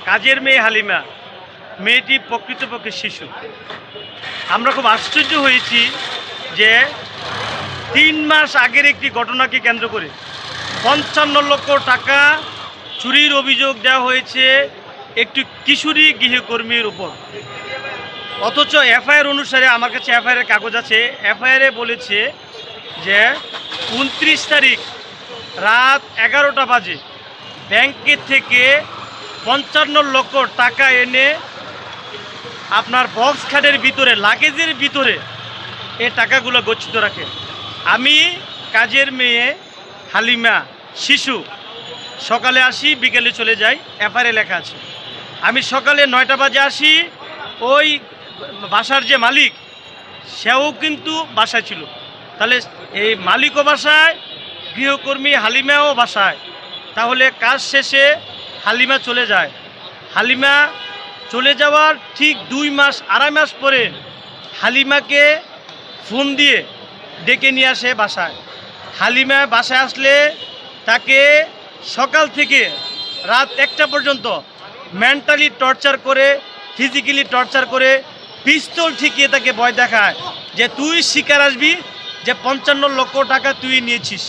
কাজের মেয়ে হালিমা, মেয়েটি প্রকৃতপক্ষে শিশু। আমরা খুব আশ্চর্য হয়েছি যে 3 মাস আগের একটি ঘটনাকে কেন্দ্র করে 55 লক্ষ টাকা চুরির অভিযোগ দেওয়া হয়েছে একটি কিশোরী গৃহকর্মীর উপর। অথচ এফআইআর অনুসারে, আমার কাছে এফআইআরের কাগজ আছে, এফআইআরে বলেছে যে 29 তারিখ রাত 11টা বাজে ব্যাংকের থেকে 55 লক্ষ টাকা এনে আপনার বক্স খাটের ভিতরে, লাগেজের ভিতরে এই টাকাগুলো গচ্ছিত রাখে। আমি কাজের মেয়ে হালিমা, শিশু, সকালে আসি, বিকেলে চলে যাই, এফআইআরে লেখা আছে। আমি সকালে 9টা বাজে আসি, ওই বাসার যে মালিক সেও কিন্তু বাসায় ছিল। তাহলে এই মালিকও বাসায়, গৃহকর্মী হালিমাও বাসায়। তাহলে কাজ শেষে হালিমা চলে যায়। হালিমা চলে যাওয়ার ঠিক 2 মাস, 2.5 মাস পরে হালিমাকে ফোন দিয়ে ডেকে নিয়ে আসে বাসায়। হালিমা বাসায় আসলে তাকে সকাল থেকে রাত 1টা পর্যন্ত মেন্টালি টর্চার করে, ফিজিক্যালি টর্চার করে, পিস্তল ঠেকিয়ে তাকে ভয় দেখায় যে তুই শিকার আসবি, যে 55 লক্ষ টাকা তুই নিয়েছিস,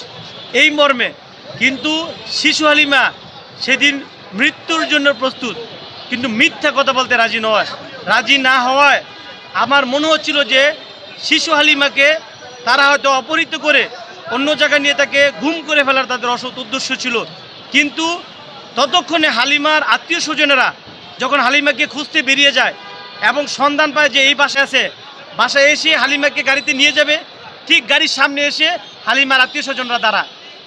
এই মর্মে। কিন্তু শিশু হালিমা সেদিন মৃত্যুর জন্য প্রস্তুত, কিন্তু মিথ্যা কথা বলতে রাজি নয়। রাজি না হওয়ায় আমার মনে হচ্ছিল যে শিশু হালিমাকে তারা হয়তো অপহৃত করে অন্য জায়গায় নিয়ে তাকে গুম করে ফেলার তাদের অসৎ উদ্দেশ্য ছিল। কিন্তু ততক্ষণে হালিমার আত্মীয় স্বজনেরা যখন হালিমাকে খুঁজতে বেরিয়ে যায় এবং সন্ধান পায় যে এই বাসায় আছে, বাসায় এসে হালিমাকে গাড়িতে নিয়ে যাবে, ঠিক গাড়ির সামনে এসে হালিমার আত্মীয় স্বজনরা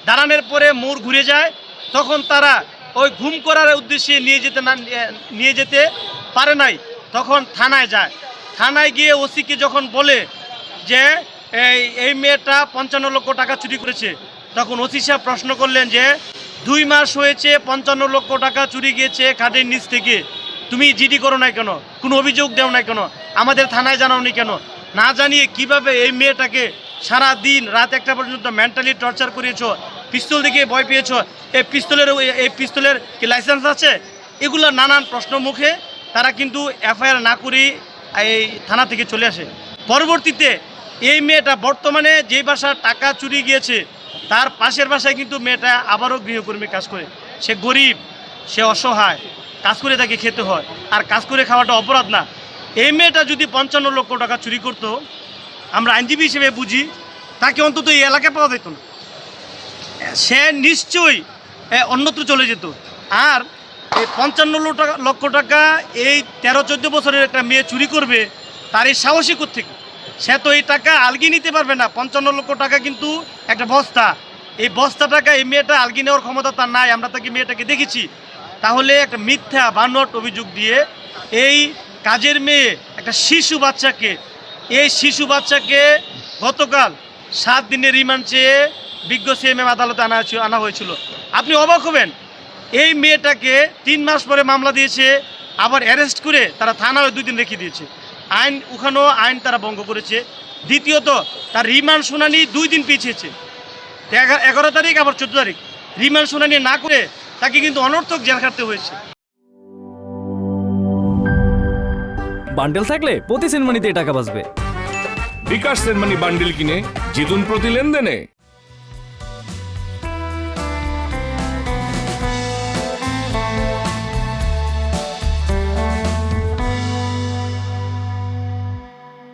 দাঁড়ানোর পরে মোড় ঘুরে যায়। তখন তারা ওই ঘুম করার উদ্দেশ্যে নিয়ে যেতে পারে নাই, তখন থানায় যায়। থানায় গিয়ে ওসিকে যখন বলে যে এই মেয়েটা 55 লক্ষ টাকা চুরি করেছে, তখন ওসি সাহেব প্রশ্ন করলেন যে 2 মাস হয়েছে 55 লক্ষ টাকা চুরি গিয়েছে খাটের নিচ থেকে, তুমি জিডি করো নাই কেন, কোনো অভিযোগ দেও নাই কেন, আমাদের থানায় জানাওনি কেন? না জানিয়ে কিভাবে এই মেয়েটাকে সারা দিন রাত 1টা পর্যন্ত মেন্টালি টর্চার করিয়েছ, পিস্তল দেখে ভয় পেয়েছ, এই পিস্তলের কি লাইসেন্স আছে? এগুলো নানান প্রশ্ন মুখে তারা কিন্তু এফআইআর না করেই এই থানা থেকে চলে আসে। পরবর্তীতে এই মেয়েটা বর্তমানে যে বাসার টাকা চুরি গিয়েছে তার পাশের বাসায় কিন্তু মেয়েটা আবারও গৃহকর্মী কাজ করে। সে গরিব, সে অসহায়, কাজ করে তাকে খেতে হয়, আর কাজ করে খাওয়াটা অপরাধ না। এই মেয়েটা যদি 55 লক্ষ টাকা চুরি করত, আমরা আইনজীবী হিসেবে বুঝি তাকে অন্তত এই এলাকায় পাওয়া যেত না, সে নিশ্চয়ই অন্যত্র চলে যেত। আর এই 55 লক্ষ টাকা এই 13-14 বছরের একটা মেয়ে চুরি করবে, তার এই সাহসী কোত্থেকে? সে তো এই টাকা আলগি নিতে পারবে না। 55 লক্ষ টাকা কিন্তু একটা বস্তা, এই বস্তা টাকা এই মেয়েটা আলগি নেওয়ার ক্ষমতা তার নাই, আমরা তাকে মেয়েটাকে দেখেছি। তাহলে একটা মিথ্যা বানোয়াট অভিযোগ দিয়ে এই কাজের মেয়ে একটা শিশু বাচ্চাকে গতকাল 7 দিনের রিমান্ড চেয়ে বিজ্ঞ সিএমএম আদালতে আনা হয়েছিল। আপনি অবাক হবেন, এই মেয়েটাকে 3 মাস পরে মামলা দিয়েছে, আবার অ্যারেস্ট করে তারা থানায় 2 দিন রেখে দিয়েছে। ওখানেও আইন তারা ভঙ্গ করেছে। দ্বিতীয়ত তার রিমান্ড শুনানি 2 দিন পিছিয়েছে, 11 তারিখ আবার 14 তারিখ রিমান্ড শুনানি না করে তাকে কিন্তু অনর্থক জেল খাটতে হয়েছে। বান্ডেল থাকলে প্রতি সেনমানিতে টাকা বাঁচবে। বিকাশ সেনমানি বান্ডেল কিনে জিতুন প্রতি লেনদেনে।